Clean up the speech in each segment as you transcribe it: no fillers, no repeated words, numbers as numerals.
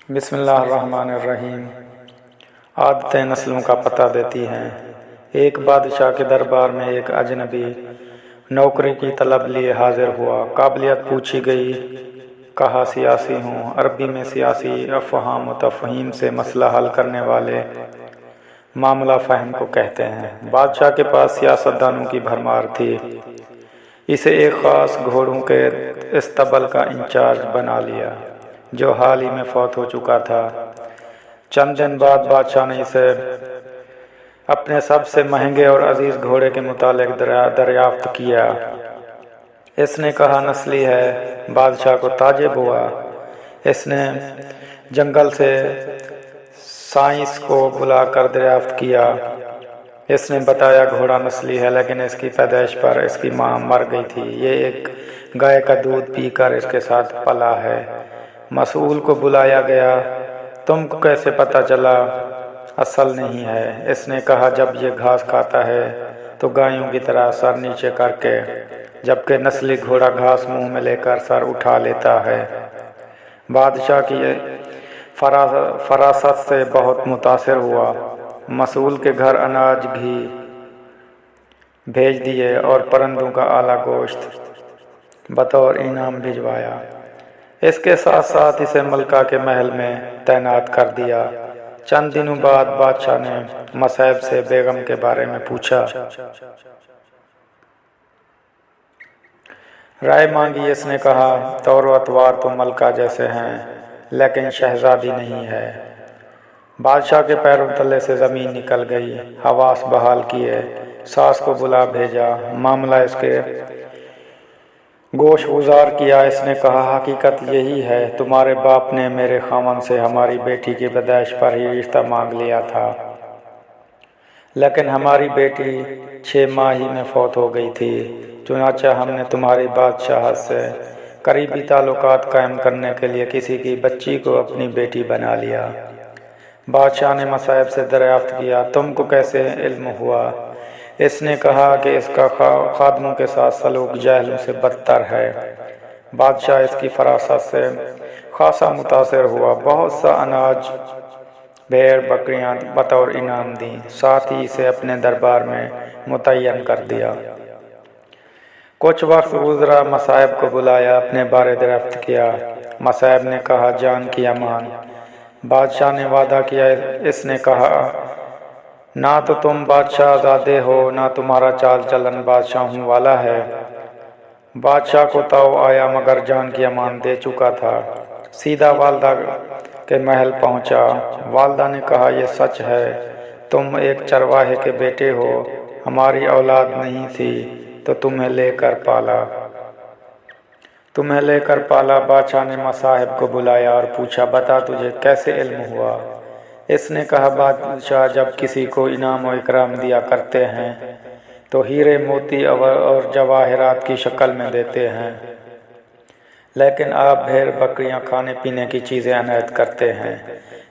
بسم اللہ الرحمن الرحیم۔ عادتیں نسلوں کا پتہ دیتی ہیں۔ ایک بادشاہ کے دربار میں ایک اجنبی نوکری کی طلب لیے حاضر ہوا۔ قابلیت پوچھی گئی، کہا سیاسی ہوں۔ عربی میں سیاسی افہام و تفہیم سے مسئلہ حل کرنے والے معاملہ فہم کو کہتے ہیں۔ بادشاہ کے پاس سیاست دانوں کی بھرمار تھی۔ اسے ایک خاص گھوڑوں کے استبل کا انچارج بنا لیا جو حال ہی میں فوت ہو چکا تھا۔ چند دن بعد بادشاہ نے اسے اپنے سب سے مہنگے اور عزیز گھوڑے کے متعلق دریافت کیا۔ اس نے کہا نسلی ہے۔ بادشاہ کو تعجب ہوا۔ اس نے جنگل سے سائنس کو بلا کر دریافت کیا۔ اس نے بتایا گھوڑا نسلی ہے، لیکن اس کی پیدائش پر اس کی ماں مر گئی تھی۔ یہ ایک گائے کا دودھ پی کر اس کے ساتھ پلا ہے۔ مسئول کو بلایا گیا۔ تم کو کیسے پتہ چلا؟ اصل نہیں ہے۔ اس نے کہا جب یہ گھاس کھاتا ہے تو گایوں کی طرح سر نیچے کر کے، جبکہ نسلی گھوڑا گھاس منہ میں لے کر سر اٹھا لیتا ہے۔ بادشاہ کی فراست سے بہت متاثر ہوا۔ مسئول کے گھر اناج گھی بھیج دیے اور پرندوں کا اعلیٰ گوشت بطور انعام بھجوایا۔ اس کے ساتھ ساتھ اسے ملکہ کے محل میں تعینات کر دیا۔ چند دنوں بعد بادشاہ نے مصعب سے بیگم کے بارے میں پوچھا۔ رائے مانگی۔ اس نے کہا طور و اطوار تو ملکہ جیسے ہیں، لیکن شہزادی نہیں ہے۔ بادشاہ کے پیروں تلے سے زمین نکل گئی۔ حواس بحال کیے، ساس کو بلا بھیجا، معاملہ اس کے گوش گزار کیا۔ اس نے کہا حقیقت یہی ہے، تمہارے باپ نے میرے خاوند سے ہماری بیٹی کی پیدائش پر ہی رشتہ مانگ لیا تھا، لیکن ہماری بیٹی 6 ماہ ہی میں فوت ہو گئی تھی۔ چنانچہ ہم نے تمہاری بادشاہت سے قریبی تعلقات قائم کرنے کے لیے کسی کی بچی کو اپنی بیٹی بنا لیا۔ بادشاہ نے مصعب سے دریافت کیا تم کو کیسے علم ہوا؟ اس نے کہا کہ اس کا خادموں کے ساتھ سلوک جاہلوں سے بدتر ہے۔ بادشاہ اس کی فراست سے خاصا متاثر ہوا۔ بہت سا اناج، بھیڑ بکریاں بطور انعام دیں، ساتھ ہی اسے اپنے دربار میں متعین کر دیا۔ کچھ وقت گزرا، مصعب کو بلایا، اپنے بارے دریافت کیا۔ مصعب نے کہا جان کی امان۔ بادشاہ نے وعدہ کیا۔ اس نے کہا نہ تو تم بادشاہ زادے ہو، نہ تمہارا چال چلن بادشاہوں والا ہے۔ بادشاہ کو تاؤ آیا مگر جان کی امان دے چکا تھا۔ سیدھا والدہ کے محل پہنچا۔ والدہ نے کہا یہ سچ ہے، تم ایک چرواہے کے بیٹے ہو، ہماری اولاد نہیں تھی تو تمہیں لے کر پالا۔ بادشاہ نے مصاحب کو بلایا اور پوچھا بتا تجھے کیسے علم ہوا؟ اس نے کہا بادشاہ جب کسی کو انعام و اکرام دیا کرتے ہیں تو ہیرے موتی اور جواہرات کی شکل میں دیتے ہیں، لیکن آپ بھیڑ بکریاں کھانے پینے کی چیزیں عنایت کرتے ہیں۔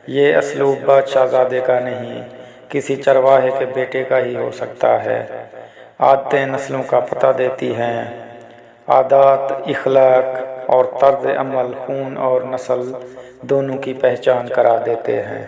یہ اسلوب بادشاہ زادے کا نہیں، کسی چرواہے کے بیٹے کا ہی ہو سکتا ہے۔ عادتیں نسلوں کا پتہ دیتی ہیں۔ عادات، اخلاق اور طرز عمل خون اور نسل دونوں کی پہچان کرا دیتے ہیں۔